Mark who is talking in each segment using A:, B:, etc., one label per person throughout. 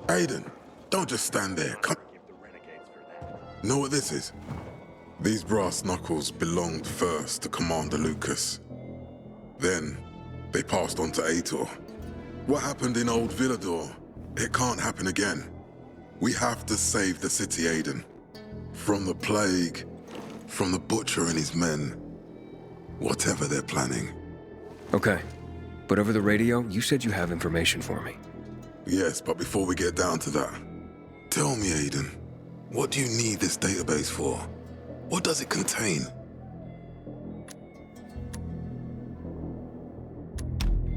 A: Aiden, don't just stand there. Come. Know what this is? These brass knuckles belonged first to Commander Lucas. Then, they passed on to Aitor. What happened in Old Villador? It can't happen again. We have to save the city, Aiden. From the plague, from the Butcher and his men. Whatever they're planning.
B: Okay. But over the radio, you said you have information for me.
A: Yes, but before we get down to that, tell me, Aiden, what do you need this database for? What does it contain?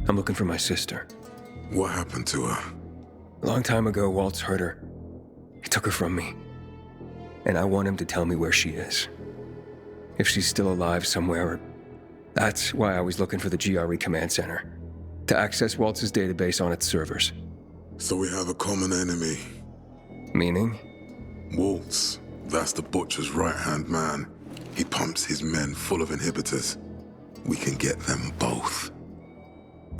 B: I'm looking for my sister.
A: What happened to her?
B: A long time ago, Waltz hurt her. He took her from me. And I want him to tell me where she is. If she's still alive somewhere. That's why I was looking for the GRE command center. To access Waltz's database on its servers.
A: So we have a common enemy.
B: Meaning?
A: Waltz. That's the Butcher's right-hand man. He pumps his men full of inhibitors. We can get them both.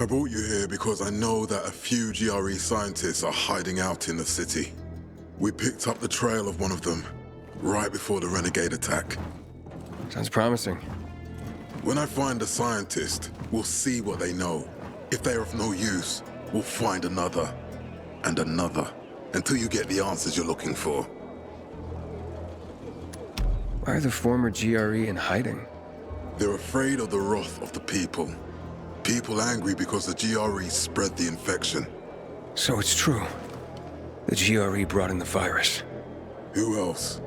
A: I brought you here because I know that a few GRE scientists are hiding out in the city. We picked up the trail of one of them, right before the Renegade attack.
B: Sounds promising.
A: When I find a scientist, we'll see what they know. If they're of no use, we'll find another, and another, until you get the answers you're looking for.
B: Why are the former GRE in hiding?
A: They're afraid of the wrath of the people. People angry because the GRE spread the infection.
B: So it's true. The GRE brought in the virus.
A: Who else?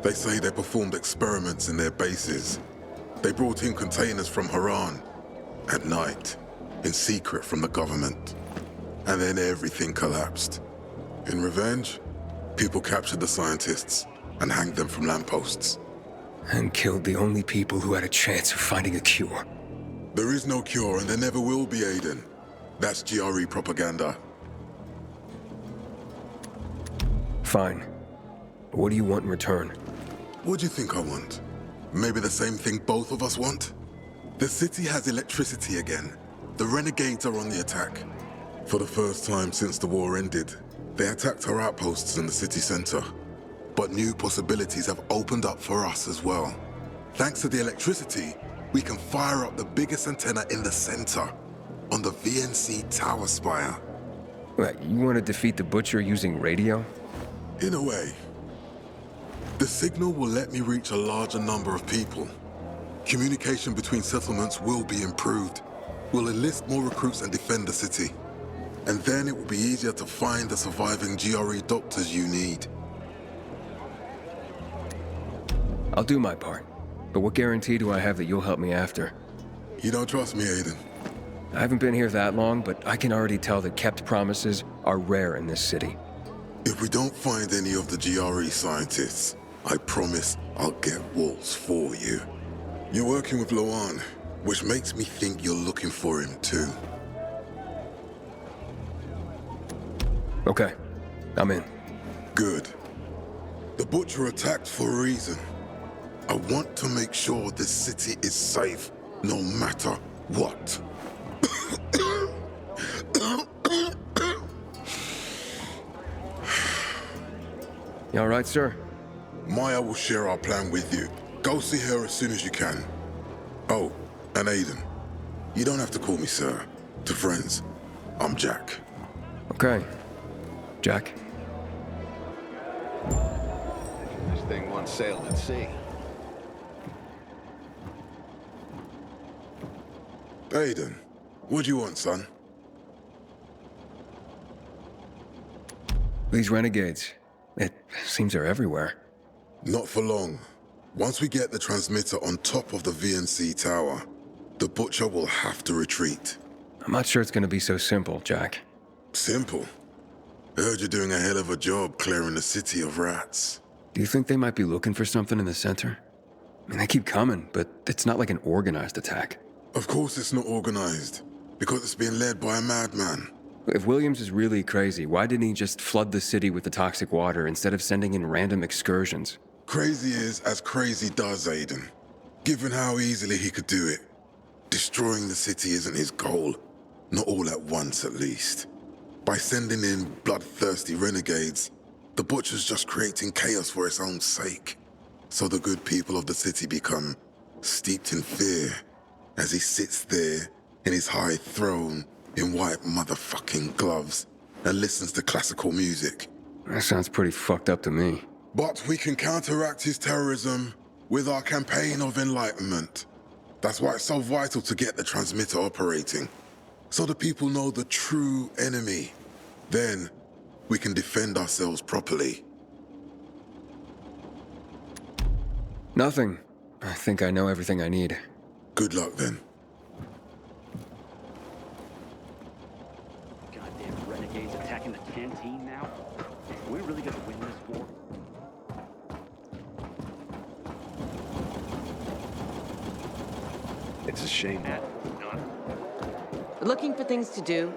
A: They say they performed experiments in their bases. They brought in containers from Haran. At night. In secret from the government. And then everything collapsed. In revenge, people captured the scientists and hanged them from lampposts.
B: And killed the only people who had a chance of finding a cure.
A: There is no cure and there never will be, Aiden. That's GRE propaganda.
B: Fine. What do you want in return?
A: What do you think I want? Maybe the same thing both of us want? The city has electricity again. The Renegades are on the attack. For the first time since the war ended, they attacked our outposts in the city center. But new possibilities have opened up for us as well. Thanks to the electricity, we can fire up the biggest antenna in the center, on the VNC tower spire.
B: What, you want to defeat the Butcher using radio?
A: In a way. The signal will let me reach a larger number of people. Communication between settlements will be improved. We'll enlist more recruits and defend the city. And then it will be easier to find the surviving GRE doctors you need.
B: I'll do my part. But what guarantee do I have that you'll help me after?
A: You don't trust me, Aiden?
B: I haven't been here that long, but I can already tell that kept promises are rare in this city.
A: If we don't find any of the GRE scientists, I promise I'll get Waltz for you. You're working with Loan, which makes me think you're looking for him too.
B: Okay, I'm in.
A: Good. The Butcher attacked for a reason. I want to make sure this city is safe, no matter what.
B: You all right, sir?
A: Maya will share our plan with you. Go see her as soon as you can. Oh, and Aiden, you don't have to call me sir. To friends, I'm Jack.
B: Okay. Jack.
C: This thing once sailed at sea.
A: Aiden, what do you want, son?
B: These renegades. It seems they're everywhere.
A: Not for long. Once we get the transmitter on top of the VNC tower, the Butcher will have to retreat.
B: I'm not sure it's gonna be so simple, Jack.
A: Simple. I heard you're doing a hell of a job clearing the city of rats.
B: Do you think they might be looking for something in the center? I mean, they keep coming, but it's not like an organized attack.
A: Of course it's not organized, because it's being led by a madman.
B: If Williams is really crazy, why didn't he just flood the city with the toxic water instead of sending in random excursions?
A: Crazy is as crazy does, Aiden. Given how easily he could do it. Destroying the city isn't his goal. Not all at once, at least. By sending in bloodthirsty renegades, the Butcher's just creating chaos for its own sake. So the good people of the city become steeped in fear as he sits there in his high throne in white motherfucking gloves and listens to classical music.
B: That sounds pretty fucked up to me.
A: But we can counteract his terrorism with our campaign of enlightenment. That's why it's so vital to get the transmitter operating, so the people know the true enemy. Then we can defend ourselves properly.
B: Nothing. I think I know everything I need.
A: Good luck then.
D: Goddamn renegades attacking the canteen now? Are we really gonna win this war?
C: It's a shame.
E: Looking for things to do?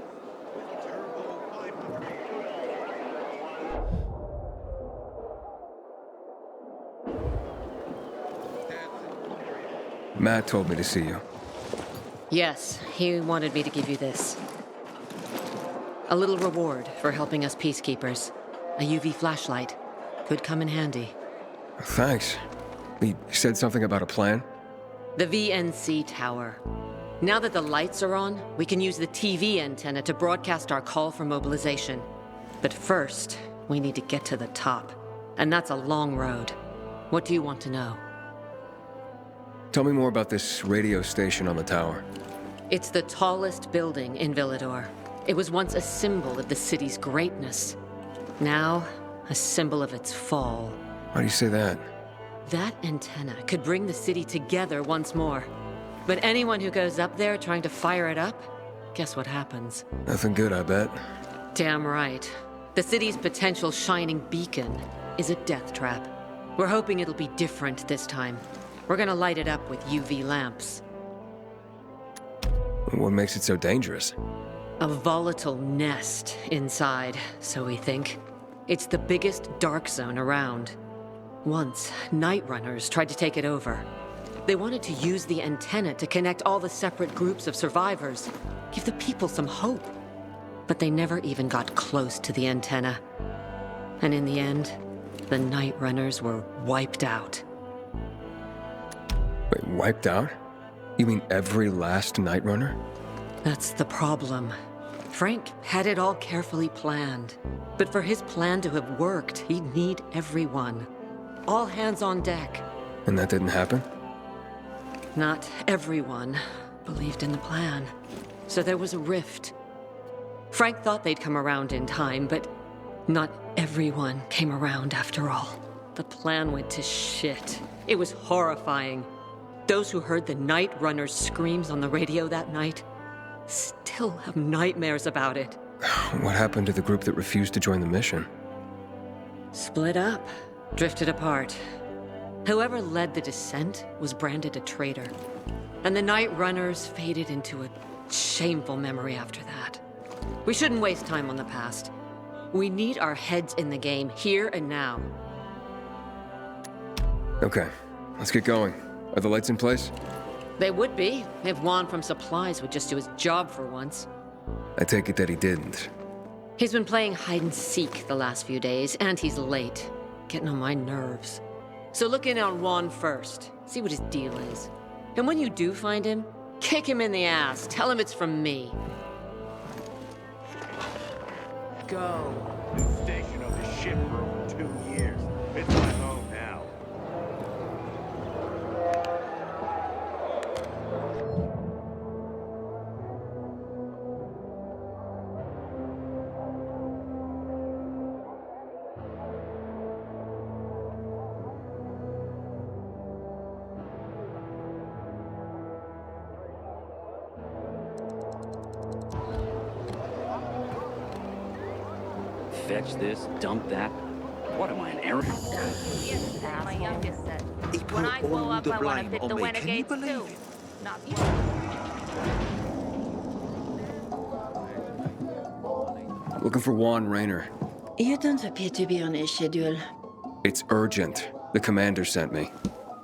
B: Matt told me to see you.
E: Yes, he wanted me to give you this. A little reward for helping us peacekeepers. A UV flashlight. Could come in handy.
B: Thanks. He said something about a plan?
E: The VNC tower. Now that the lights are on, we can use the TV antenna to broadcast our call for mobilization. But first, we need to get to the top. And that's a long road. What do you want to know?
B: Tell me more about this radio station on the tower.
E: It's the tallest building in Villador. It was once a symbol of the city's greatness. Now, a symbol of its fall.
B: Why do you say that?
E: That antenna could bring the city together once more. But anyone who goes up there trying to fire it up, guess what happens?
B: Nothing good, I bet.
E: Damn right. The city's potential shining beacon is a death trap. We're hoping it'll be different this time. We're gonna light it up with UV lamps.
B: What makes it so dangerous?
E: A volatile nest inside, so we think. It's the biggest dark zone around. Once, Night Runners tried to take it over. They wanted to use the antenna to connect all the separate groups of survivors, give the people some hope. But they never even got close to the antenna. And in the end, the Night Runners were wiped out.
B: Wait, wiped out? You mean every last Night Runner?
E: That's the problem. Frank had it all carefully planned. But for his plan to have worked, he'd need everyone. All hands on deck.
B: And that didn't happen?
E: Not everyone believed in the plan. So there was a rift. Frank thought they'd come around in time, but not everyone came around after all. The plan went to shit. It was horrifying. Those who heard the Night Runners' screams on the radio that night still have nightmares about it.
B: What happened to the group that refused to join the mission?
E: Split up, drifted apart. Whoever led the descent was branded a traitor. And the Night Runners faded into a shameful memory after that. We shouldn't waste time on the past. We need our heads in the game, here and now.
B: Okay, let's get going. Are the lights in place?
E: They would be, if Juan from Supplies would just do his job for once.
B: I take it that he didn't.
E: He's been playing hide and seek the last few days, and he's late. Getting on my nerves. So look in on Juan first. See what his deal is. And when you do find him, kick him in the ass. Tell him it's from me.
D: Go. Been stationed on the ship for over 2 years. It's my home now. Fetch this, dump that. What am I, an errand?
F: Yes, my youngest said.
C: He
F: When
C: put
F: I grow
C: all
F: up,
C: the
F: I want to
C: blame
F: fit
C: on
F: the
C: me. Can you
F: renegades
C: believe
F: too.
C: it?
F: Not you.
B: Looking for Juan Raynor.
G: You don't appear to be on a schedule.
B: It's urgent. The commander sent me.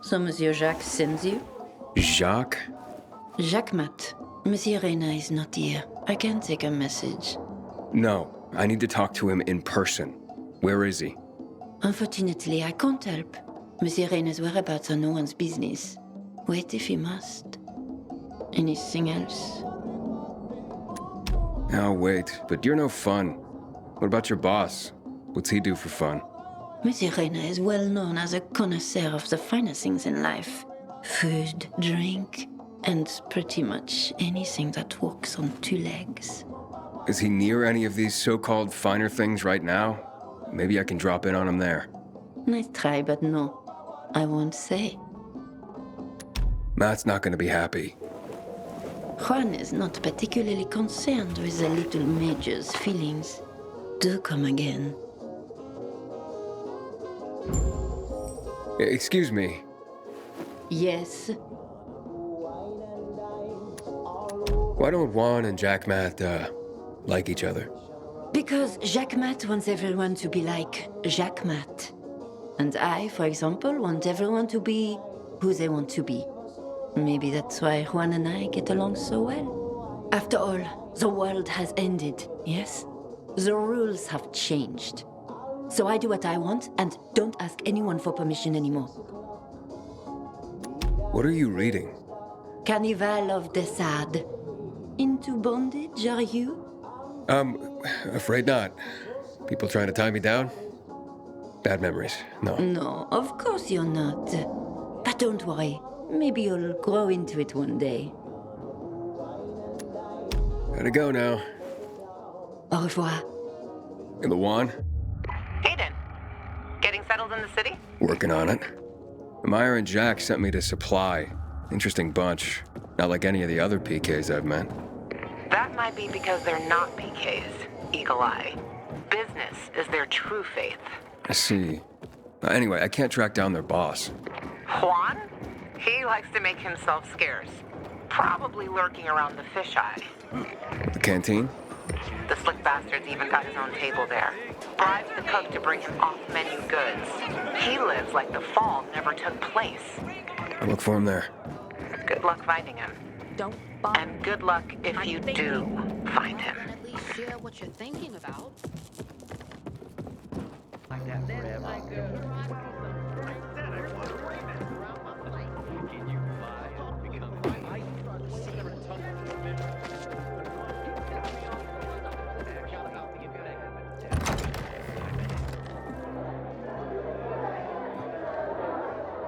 G: So Monsieur Jacques sends you?
B: Jacques?
G: Jacques Mat. Monsieur Reina is not here. I can take a message.
B: No, I need to talk to him in person. Where is he?
G: Unfortunately, I can't help. Monsieur Reyna's whereabouts are no one's business. Wait if he must. Anything else?
B: Oh, wait, but you're no fun. What about your boss? What's he do for fun?
G: Monsieur Reyna is well known as a connoisseur of the finer things in life. Food, drink, and pretty much anything that walks on two legs.
B: Is he near any of these so-called finer things right now? Maybe I can drop in on him there.
G: Nice try, but no. I won't say.
B: Matt's not gonna be happy.
G: Juan is not particularly concerned with the little major's feelings. Do come again.
B: Excuse me.
G: Yes.
B: Why don't Juan and Jack Matt, like each other?
G: Because Jacques Mat wants everyone to be like Jacques Mat. And I, for example, want everyone to be who they want to be. Maybe that's why Juan and I get along so well. After all, the world has ended, yes? The rules have changed. So I do what I want and don't ask anyone for permission anymore.
B: What are you reading?
G: Carnival of the Sad. Into bondage, are you?
B: Afraid not. People trying to tie me down? Bad memories, no.
G: No, of course you're not. But don't worry. Maybe you'll grow into it one day.
B: Gotta go now.
G: Au revoir.
B: In the Juan?
H: Aiden, getting settled in the city?
B: Working on it. Meyer and Jack sent me to Supply. Interesting bunch. Not like any of the other PKs I've met.
H: That might be because they're not PKs, Eagle Eye. Business is their true faith.
B: I see. Anyway, I can't track down their boss.
H: Juan? He likes to make himself scarce. Probably lurking around the fisheye.
B: The canteen?
H: The slick bastard's even got his own table there. Bribes the cook to bring him off-menu goods. He lives like the fall never took place.
B: I'll look for him there.
H: Good luck finding him.
F: Don't
H: And good luck if you do find him.
F: at least share what you're thinking about.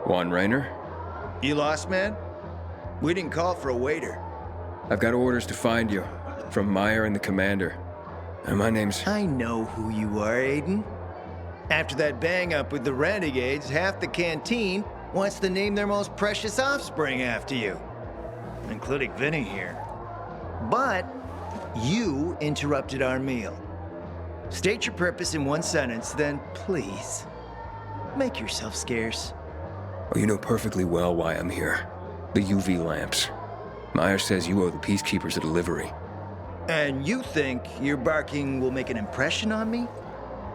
B: Juan Raynor?
I: You lost, man? We didn't call for a waiter.
B: I've got orders to find you. From Meyer and the commander. And my name's...
I: I know who you are, Aiden. After that bang-up with the Renegades, half the canteen wants to name their most precious offspring after you. Including Vinny here. But you interrupted our meal. State your purpose in one sentence, then please, make yourself scarce.
B: Oh, you know perfectly well why I'm here. The UV lamps. Meyer says you owe the Peacekeepers a delivery.
I: And you think your barking will make an impression on me?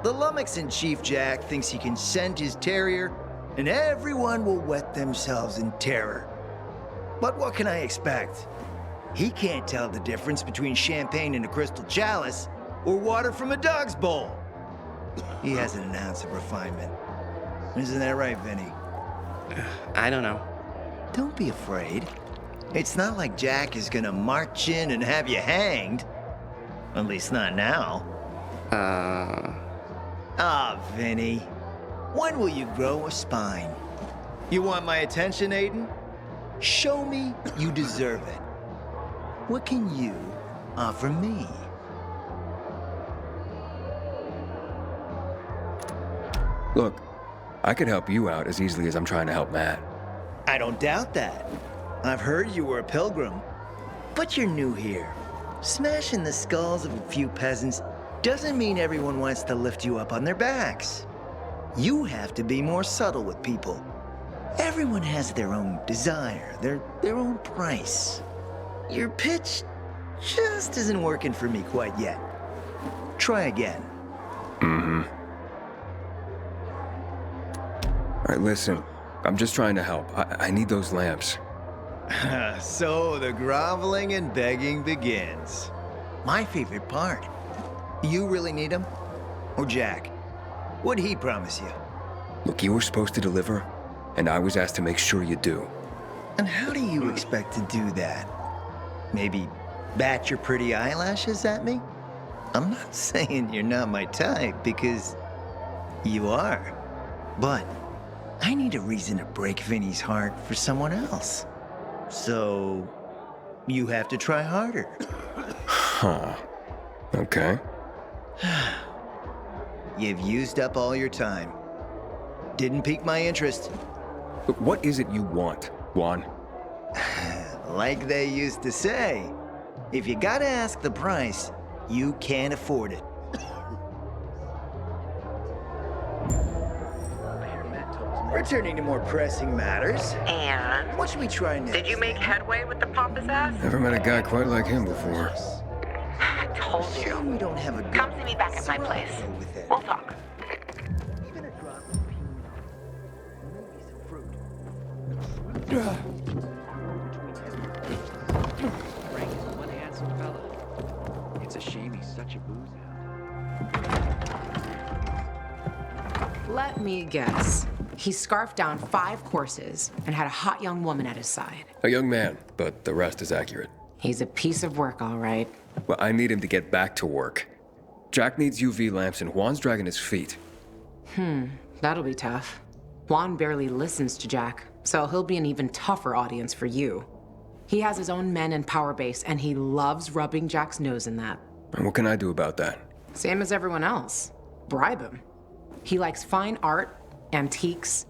I: The Lummox-in-Chief Jack thinks he can send his terrier, and everyone will wet themselves in terror. But what can I expect? He can't tell the difference between champagne in a crystal chalice or water from a dog's bowl. He hasn't an ounce of refinement. Isn't that right, Vinny?
J: I don't know.
I: Don't be afraid. It's not like Jack is gonna march in and have you hanged. At least not now. Vinny. When will you grow a spine? You want my attention, Aiden? Show me you deserve it. What can you offer me?
B: Look, I could help you out as easily as I'm trying to help Matt.
I: I don't doubt that. I've heard you were a pilgrim. But you're new here. Smashing the skulls of a few peasants doesn't mean everyone wants to lift you up on their backs. You have to be more subtle with people. Everyone has their own desire, their own price. Your pitch just isn't working for me quite yet. Try again.
B: All right, listen. I'm just trying to help. I need those lamps.
I: So the groveling and begging begins. My favorite part. You really need him? Or Jack? What'd he promise you?
B: Look, you were supposed to deliver, and I was asked to make sure you do.
I: And how do you expect to do that? Maybe bat your pretty eyelashes at me? I'm not saying you're not my type, because you are. But I need a reason to break Vinny's heart for someone else. So you have to try harder.
B: Huh. Okay.
I: You've used up all your time. Didn't pique my interest.
B: But what is it you want, Juan?
I: Like they used to say, if you gotta ask the price, you can't afford it. Returning to more pressing matters.
H: And?
I: What should we try next?
H: Did you make headway with the pompous ass?
B: Never met a guy quite like him before.
H: I told you.
I: We don't have a good
H: Come see me back at my place.
I: with it.
H: We'll talk.
I: Even a drop of peanut, maybe some fruit.
J: Frank is one handsome fella. It's a shame he's such a booze hound.
F: Let me guess. He scarfed down 5 courses and had a hot young woman at his side.
B: A young man, but the rest is accurate.
F: He's a piece of work, all right.
B: Well, I need him to get back to work. Jack needs UV lamps and Juan's dragging his feet.
F: That'll be tough. Juan barely listens to Jack, so he'll be an even tougher audience for you. He has his own men and power base, and he loves rubbing Jack's nose in that.
B: And what can I do about that?
F: Same as everyone else. Bribe him. He likes fine art, antiques,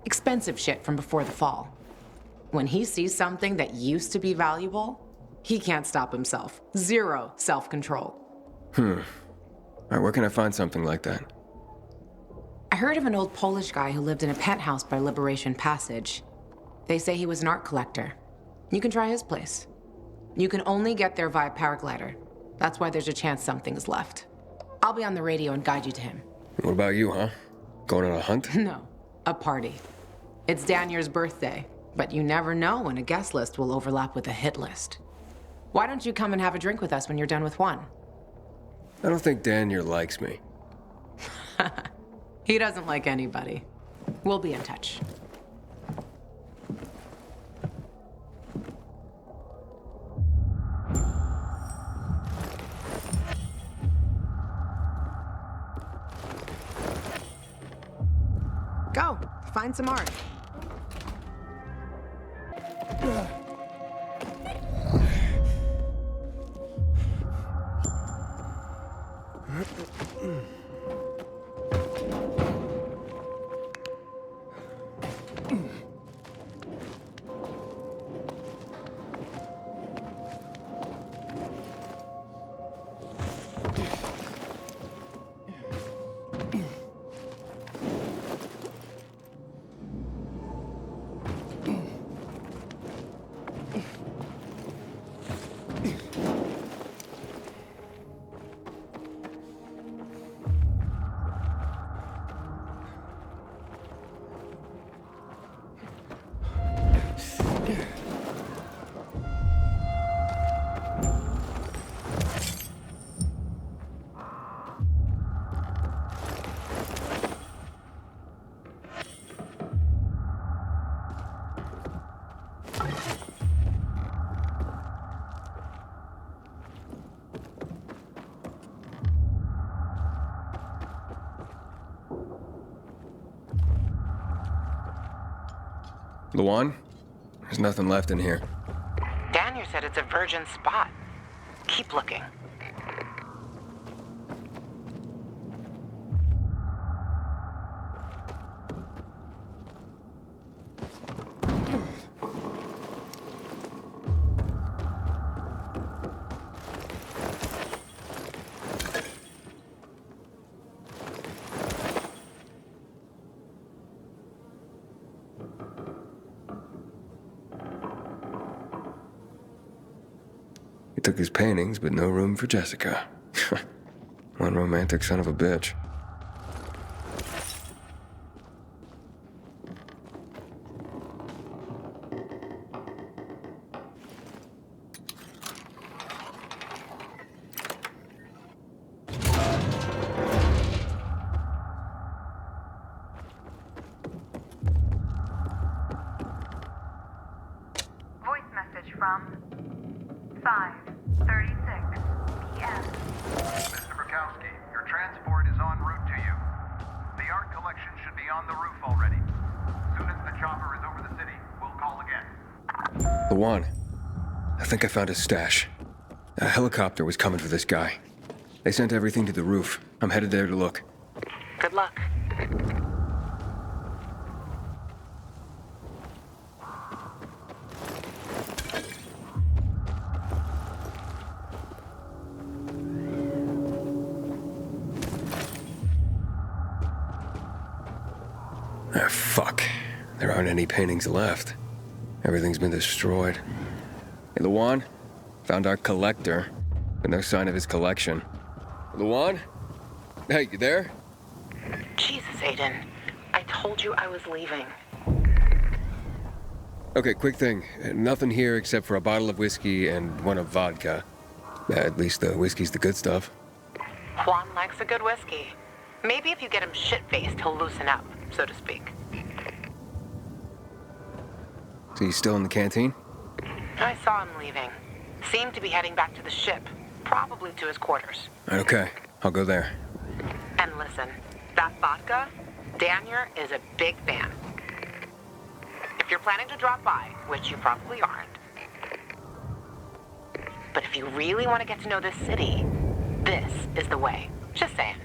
F: expensive shit from before the fall. When he sees something that used to be valuable, he can't stop himself. 0 self-control.
B: All right, where can I find something like that?
F: I heard of an old Polish guy who lived in a penthouse by Liberation Passage. They say he was an art collector. You can try his place. You can only get there via paraglider. That's why there's a chance something's left. I'll be on the radio and guide you to him.
B: What about you, huh? Going on a hunt?
F: No, a party. It's Danier's birthday, but you never know when a guest list will overlap with a hit list. Why don't you come and have a drink with us when you're done with one?
B: I don't think Danier likes me.
F: He doesn't like anybody. We'll be in touch. Go, find some art.
B: Luan? There's nothing left in here.
H: Daniel said it's a virgin spot. Keep looking.
B: He took his paintings, but no room for Jessica. One romantic son of a bitch.
K: p.m. Mr. Bukowski, your transport is en route to you. The art collection should be on the roof already. As soon as the chopper is over the city, we'll call again.
B: Luan, I think I found his stash. A helicopter was coming for this guy. They sent everything to the roof. I'm headed there to look.
H: Good luck.
B: Ah, fuck. There aren't any paintings left. Everything's been destroyed. Hey, Luan? Found our collector, but no sign of his collection. Luan? Hey, you there?
H: Jesus, Aiden. I told you I was leaving.
B: Okay, quick thing. Nothing here except for a bottle of whiskey and one of vodka. At least the whiskey's the good stuff.
H: Juan likes a good whiskey. Maybe if you get him shit-faced, he'll loosen up, so to speak.
B: So he's still in the canteen?
H: I saw him leaving. Seemed to be heading back to the ship, probably to his quarters.
B: Okay, I'll go there.
H: And listen, that vodka, Daniel is a big fan. If you're planning to drop by, which you probably aren't, but if you really want to get to know this city, this is the way. Just saying.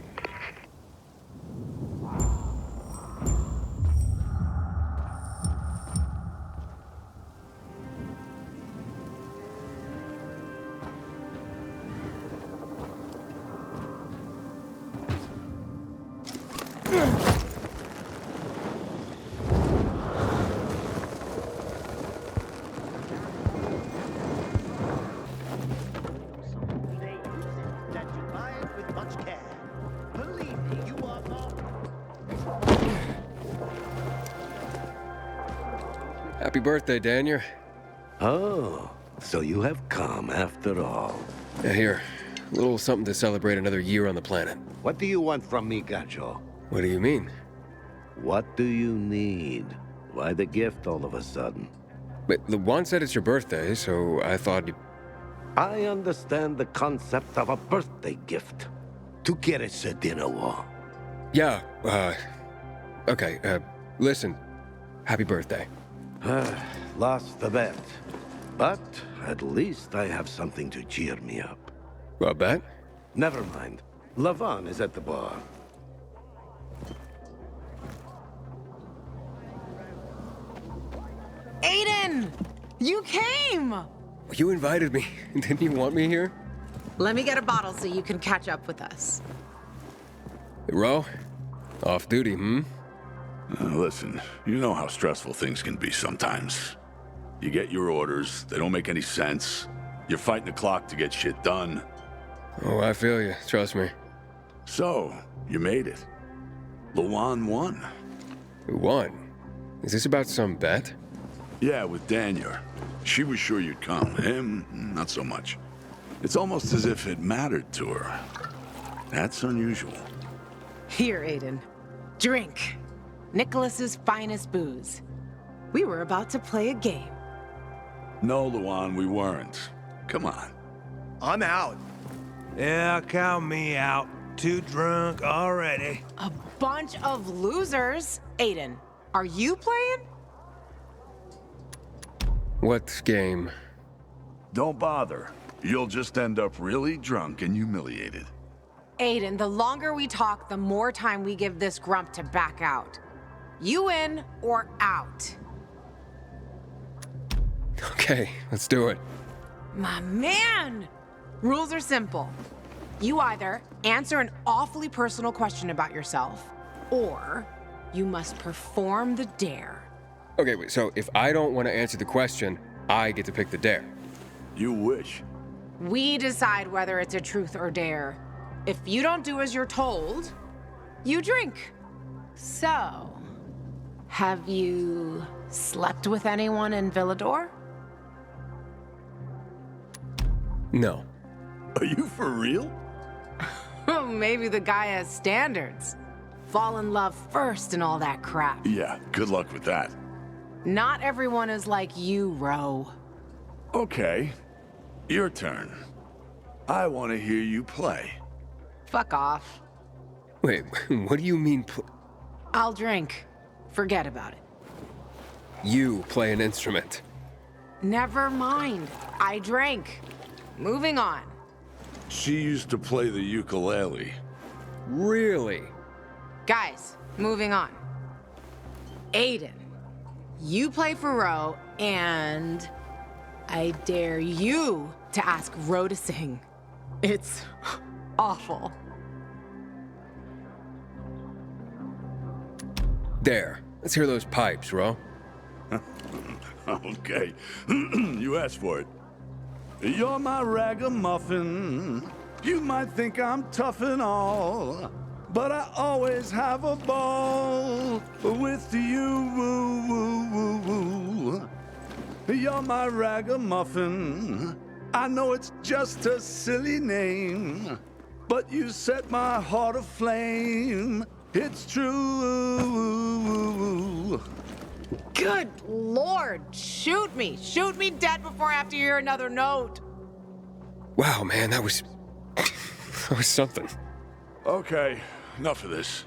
B: Happy birthday, Daniel.
L: Oh, so you have come after all.
B: Yeah, here. A little something to celebrate another year on the planet.
L: What do you want from me, Gacho?
B: What do you mean?
L: What do you need? Why the gift all of a sudden?
B: But Luan said it's your birthday, so I thought you...
L: I understand the concept of a birthday gift. Tu quieres a dinner wall?
B: Yeah, okay, listen. Happy birthday.
L: Lost the bet. But at least I have something to cheer me up.
B: A bet?
L: Never mind. Lavon is at the bar.
F: Aiden! You came!
B: You invited me. Didn't you want me here?
F: Let me get a bottle so you can catch up with us.
B: Ro? Off duty, hmm?
M: Listen, you know how stressful things can be sometimes. You get your orders, they don't make any sense. You're fighting the clock to get shit done.
B: Oh, I feel you. Trust me.
M: So, you made it. Luan won.
B: Who won? Is this about some bet?
M: Yeah, with Daniel. She was sure you'd come. Him, not so much. It's almost as if it mattered to her. That's unusual.
F: Here, Aiden. Drink. Nicholas's finest booze. We were about to play a game.
M: No, Luan, we weren't. Come on.
I: I'm out.
N: Yeah, count me out. Too drunk already.
F: A bunch of losers. Aiden, are you playing?
B: What game?
M: Don't bother. You'll just end up really drunk and humiliated.
F: Aiden, the longer we talk, the more time we give this grump to back out. You in or out?
B: Okay, let's do it.
F: My man! Rules are simple. You either answer an awfully personal question about yourself, or you must perform the dare.
B: Okay, wait, so if I don't want to answer the question, I get to pick the dare.
M: You wish.
F: We decide whether it's a truth or dare. If you don't do as you're told, you drink. So, have you slept with anyone in Villador?
B: No.
M: Are you for real?
F: Oh, maybe the guy has standards. Fall in love first and all that crap.
M: Yeah, good luck with that.
F: Not everyone is like you, Ro.
M: Okay, your turn. I want to hear you play.
F: Fuck off.
B: Wait, what do you mean
F: I'll drink. Forget about it.
B: you play an instrument?
F: Never mind. I drank. Moving on.
M: She used to play the ukulele.
B: Really?
F: Guys, moving on. Aiden, you play for Ro, and I dare you to ask Ro to sing. It's awful.
B: There. Let's hear those pipes, Ro.
M: Okay. You asked for it. You're my ragamuffin. You might think I'm tough and all, but I always have a ball with you. Woo, woo, woo, woo. You're my ragamuffin. I know it's just a silly name, but you set my heart aflame. It's true.
F: Good Lord, shoot me. Shoot me dead before I have to hear another note.
B: Wow, man, that was something.
M: Okay, enough of this.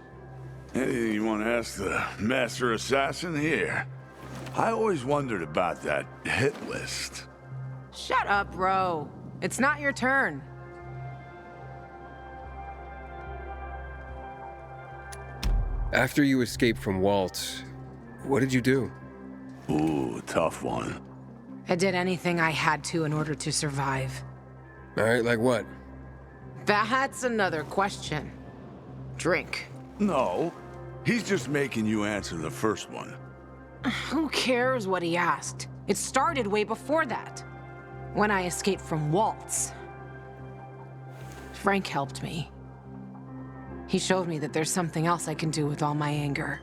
M: Anything you want to ask the master assassin here? I always wondered about that hit list.
F: Shut up, Ro. It's not your turn.
B: After you escaped from Waltz, what did you do?
M: Ooh, tough one.
F: I did anything I had to in order to survive.
B: All right, like what?
F: That's another question. Drink.
M: No, he's just making you answer the first one.
F: Who cares what he asked? It started way before that. When I escaped from Waltz. Frank helped me. He showed me that there's something else I can do with all my anger.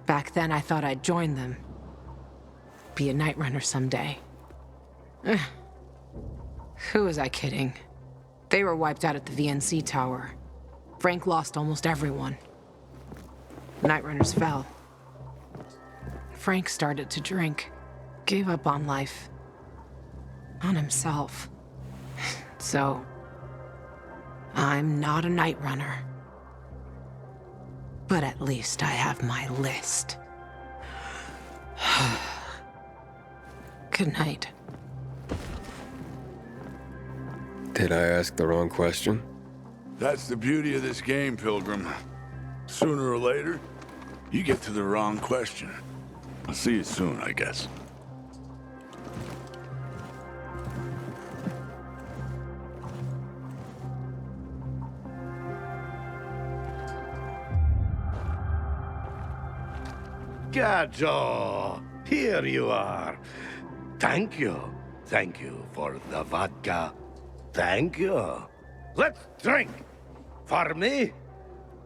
F: Back then, I thought I'd join them. Be a night runner someday. Who was I kidding? They were wiped out at the VNC tower. Frank lost almost everyone. Night runners fell. Frank started to drink. Gave up on life. On himself. So, I'm not a night runner. But at least I have my list. Good night.
B: Did I ask the wrong question?
M: That's the beauty of this game, Pilgrim. Sooner or later, you get to the wrong question. I'll see you soon, I guess.
L: Gajo, here you are. Thank you. Thank you for the vodka. Thank you. Let's drink. For me,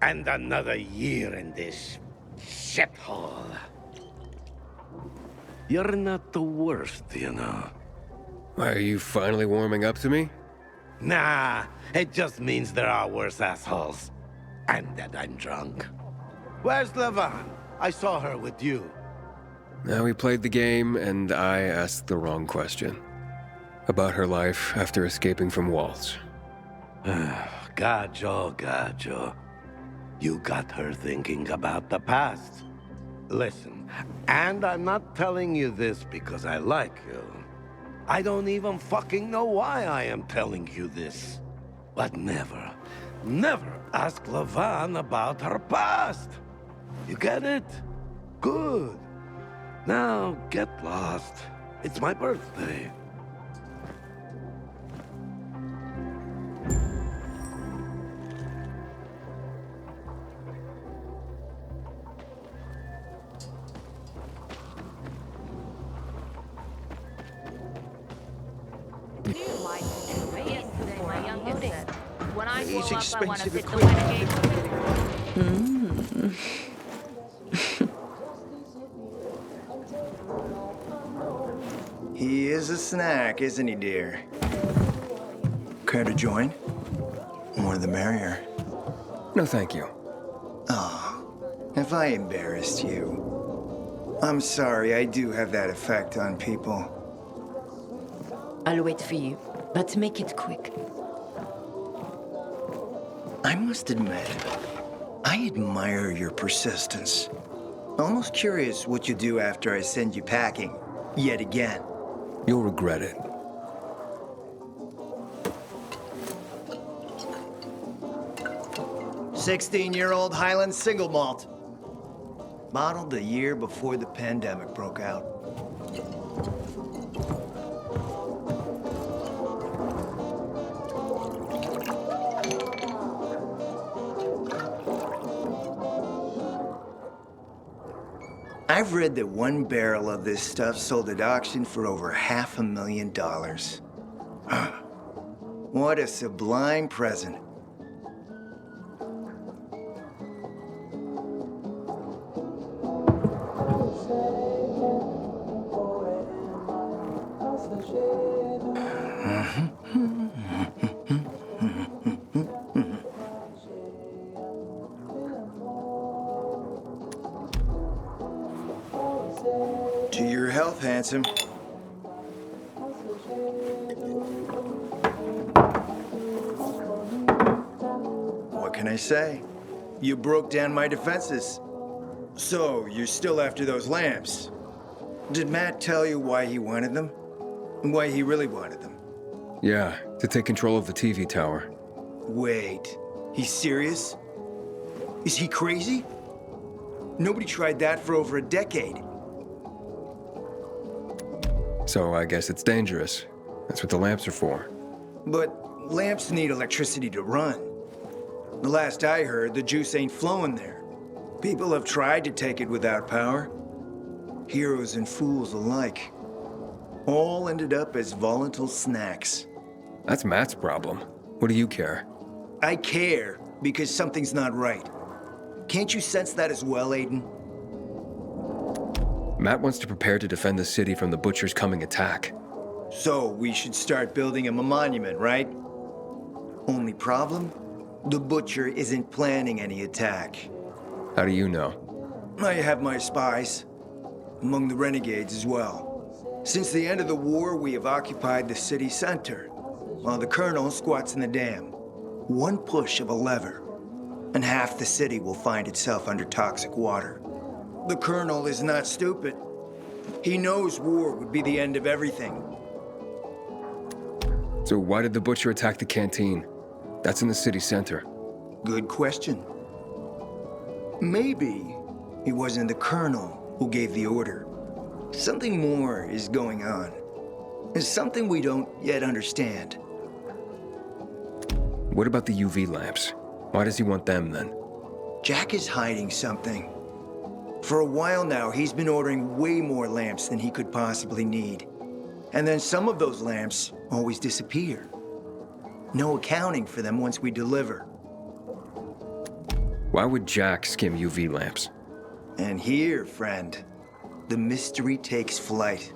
L: and another year in this shithole. You're not the worst, you know.
B: Why, are you finally warming up to me?
L: Nah, it just means there are worse assholes. And that I'm drunk. Where's Levan? I saw her with you.
B: Now we played the game, and I asked the wrong question. About her life after escaping from Waltz.
L: Gajo. You got her thinking about the past. Listen, and I'm not telling you this because I like you. I don't even fucking know why I am telling you this. But never ask Levan about her past. You get it? Good. Now, get lost. It's my birthday.
O: When I grow
I: These
O: up, I want to
I: expensive
O: fit the renegade.
P: He is a snack, isn't he, dear? Care to join? More the merrier.
B: No, thank you.
P: Oh, if I embarrassed you. I'm sorry, I do have that effect on people.
G: I'll wait for you, but make it quick.
P: I must admit, I admire your persistence. Almost curious what you do after I send you packing, yet again.
B: You'll regret it.
P: "16-year-old Highland single malt. Bottled the year before the pandemic broke out. I've read that one barrel of this stuff sold at auction for over $500,000. What a sublime present. To your health, handsome. What can I say? You broke down my defenses. So, you're still after those lamps. Did Matt tell you why he wanted them? Why he really wanted them?
B: Yeah, to take control of the TV tower.
P: Wait, he's serious? Is he crazy? Nobody tried that for over a decade.
B: So I guess it's dangerous. That's what the lamps are for.
P: But lamps need electricity to run. The last I heard, the juice ain't flowing there. People have tried to take it without power. Heroes and fools alike. All ended up as volatile snacks.
B: That's Matt's problem. What do you care?
P: I care because something's not right. Can't you sense that as well, Aiden?
B: Matt wants to prepare to defend the city from the Butcher's coming attack.
P: So we should start building him a monument, right? Only problem? The Butcher isn't planning any attack.
B: How do you know?
P: I have my spies. Among the renegades as well. Since the end of the war, we have occupied the city center, while the Colonel squats in the dam. One push of a lever, and half the city will find itself under toxic water. The Colonel is not stupid. He knows war would be the end of everything.
B: So why did the Butcher attack the canteen? That's in the city center.
P: Good question. Maybe it wasn't the Colonel who gave the order. Something more is going on. It's something we don't yet understand.
B: What about the UV lamps? Why does he want them then?
P: Jack is hiding something. For a while now, he's been ordering way more lamps than he could possibly need. And then some of those lamps always disappear. No accounting for them once we deliver.
B: Why would Jack skim UV lamps?
P: And here, friend, the mystery takes flight.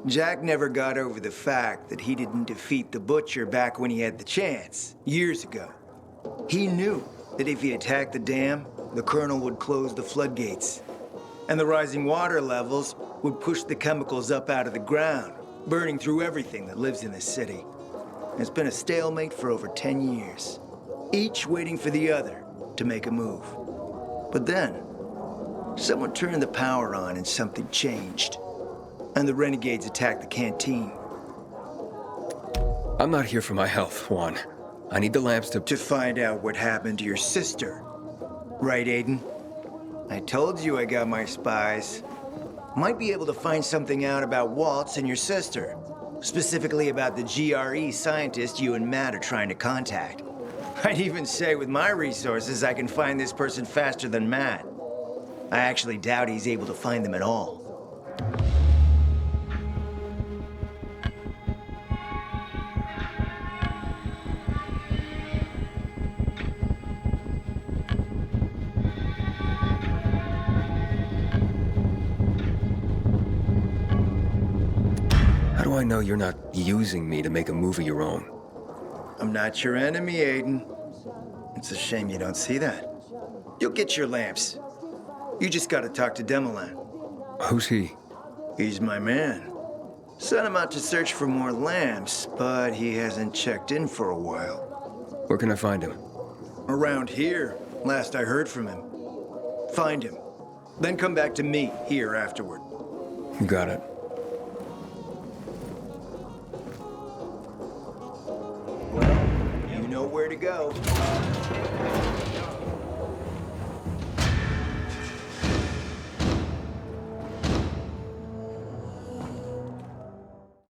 P: Jack never got over the fact that he didn't defeat the Butcher back when he had the chance, years ago. He knew that if he attacked the dam, the Colonel would close the floodgates. And the rising water levels would push the chemicals up out of the ground, burning through everything that lives in the city. It's been a stalemate for over 10 years, each waiting for the other to make a move. But then, someone turned the power on and something changed. And the renegades attacked the canteen.
B: I'm not here for my health, Juan. I need the lamps to
P: find out what happened to your sister. Right, Aiden? I told you I got my spies. Might be able to find something out about Waltz and your sister. Specifically about the GRE scientist you and Matt are trying to contact. I'd even say with my resources, I can find this person faster than Matt. I actually doubt he's able to find them at all.
B: How do I know you're not using me to make a move of your own?
P: I'm not your enemy, Aiden. It's a shame you don't see that. You'll get your lamps. You just gotta talk to Demolan.
B: Who's he?
P: He's my man. Sent him out to search for more lamps, but he hasn't checked in for a while.
B: Where can I find him?
P: Around here, last I heard from him. Find him. Then come back to me here afterward.
B: You got it.
P: Well, you know where to go.